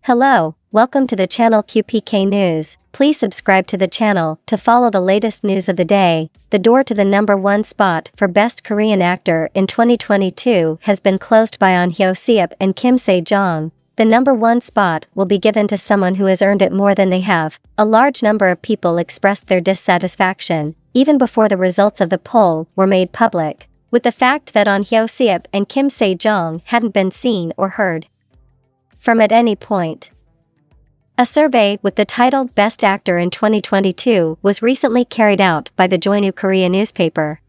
Hello, welcome to the channel QPK News. Please subscribe to the channel to follow the latest news of the day. The door to the #1 spot for Best Korean Actor in 2022 has been closed by Seop and Kim Jeong. The #1 spot will be given to someone who has earned it more than they have. A large number of people expressed their dissatisfaction, even before the results of the poll were made public, with the fact that Seop and Kim Jeong hadn't been seen or heard from at any point. A survey with the title Best Actor in 2022 was recently carried out by the Jeong Korea newspaper.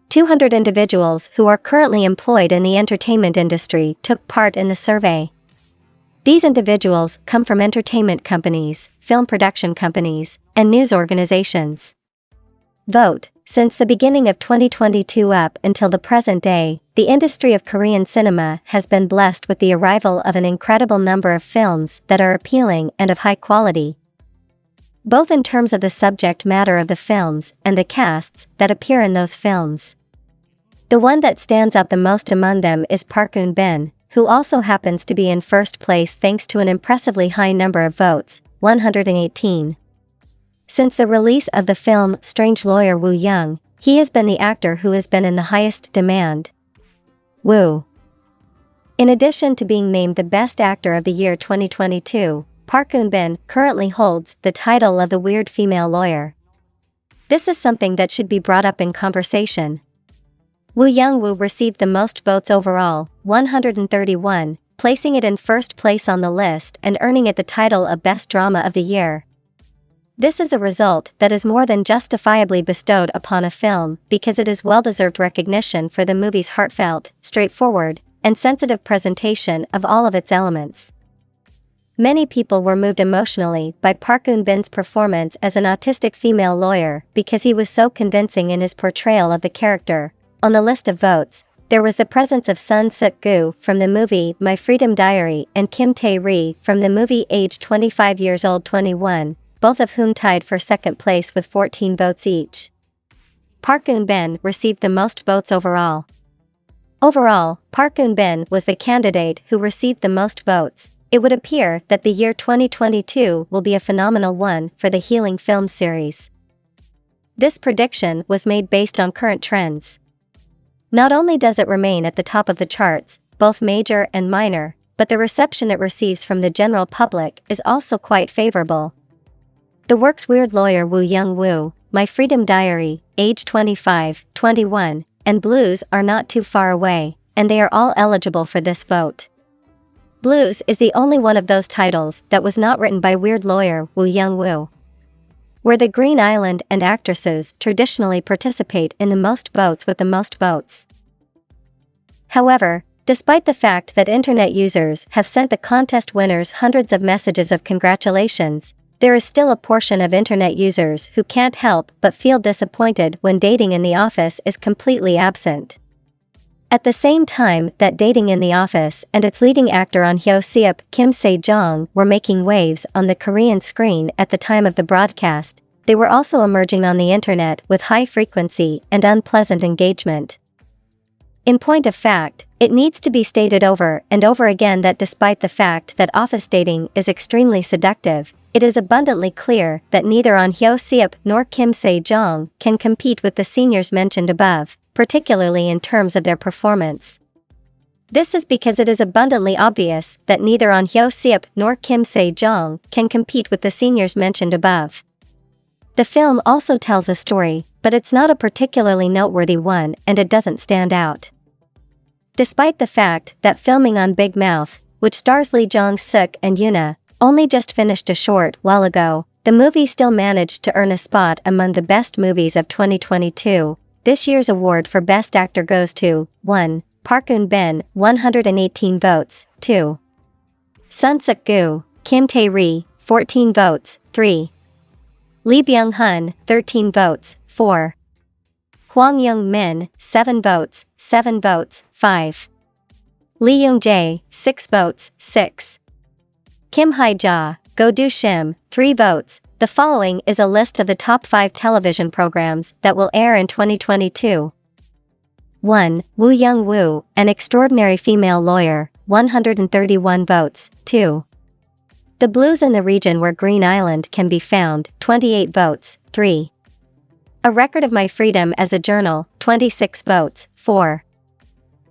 200 individuals who are currently employed in the entertainment industry took part in the survey. These individuals come from entertainment companies, film production companies, and news organizations. Vote. Since the beginning of 2022 up until the present day, the industry of Korean cinema has been blessed with the arrival of an incredible number of films that are appealing and of high quality, both in terms of the subject matter of the films and the casts that appear in those films. The one that stands out the most among them is Park Eun-bin, who also happens to be in first place thanks to an impressively high number of votes, 118. Since the release of the film Strange Lawyer Woo Young, he has been the actor who has been in the highest demand. Woo. In addition to being named the Best Actor of the Year 2022, Park Eun-bin currently holds the title of the Weird Female Lawyer. This is something that should be brought up in conversation. Woo Young-woo received the most votes overall, 131, placing it in first place on the list and earning it the title of Best Drama of the Year. This is a result that is more than justifiably bestowed upon a film because it is well-deserved recognition for the movie's heartfelt, straightforward, and sensitive presentation of all of its elements. Many people were moved emotionally by Park Eun-bin's performance as an autistic female lawyer because he was so convincing in his portrayal of the character. On the list of votes, there was the presence of Sun Suk-gu from the movie My Freedom Diary and Kim Tae-ri from the movie Age 25 Years Old 21. Both of whom tied for second place with 14 votes each. Park Eun-bin received the most votes overall. Overall, Park Eun-bin was the candidate who received the most votes. It would appear that the year 2022 will be a phenomenal one for the Healing film series. This prediction was made based on current trends. Not only does it remain at the top of the charts, both major and minor, but the reception it receives from the general public is also quite favorable. The works Weird Lawyer Woo Young-woo, My Freedom Diary, Age 25, 21, and Blues are not too far away, and they are all eligible for this vote. Blues is the only one of those titles that was not written by Weird Lawyer Woo Young-woo. Where the Green Island and actresses traditionally participate in the most votes with the most votes. However, despite the fact that internet users have sent the contest winners hundreds of messages of congratulations, there is still a portion of internet users who can't help but feel disappointed when Dating in the Office is completely absent. At the same time that Dating in the Office and its leading actor Seop, Kim Jeong were making waves on the Korean screen at the time of the broadcast, they were also emerging on the internet with high frequency and unpleasant engagement. In point of fact, it needs to be stated over and over again that despite the fact that office dating is extremely seductive, it is abundantly clear that neither Seop nor Kim Jeong can compete with the seniors mentioned above, particularly in terms of their performance. This is because it is abundantly obvious that neither Seop nor Kim Jeong can compete with the seniors mentioned above. The film also tells a story, but it's not a particularly noteworthy one and it doesn't stand out. Despite the fact that filming on Big Mouth, which stars Lee Jong-suk and Yoona, only just finished a short while ago, the movie still managed to earn a spot among the best movies of 2022. This year's award for Best Actor goes to 1. Park Eun-bin, 118 votes, 2. Sun Suk-gu, Kim Tae-ri, 14 votes, 3. Lee Byung-hun, 13 votes, 4. Hwang Young-min, 7 votes, 5. Lee Young-jae, 6 votes, 6. Kim Hae-ja, Go Do-shim, 3 votes. The following is a list of the top 5 television programs that will air in 2022. 1. Woo Young-woo, An Extraordinary Female Lawyer, 131 votes, 2. The blues in the region where Green Island can be found, 28 votes, 3. A Record of My Freedom as a Journal, 26 votes, 4.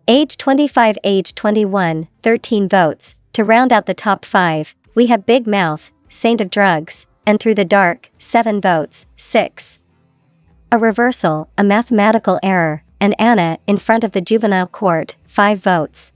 Age 25, Age 21, 13 votes. To round out the top 5, we have Big Mouth, Saint of Drugs, and Through the Dark, 7 votes, 6. A Reversal, A Mathematical Error, and Anna in Front of the Juvenile Court, 5 votes.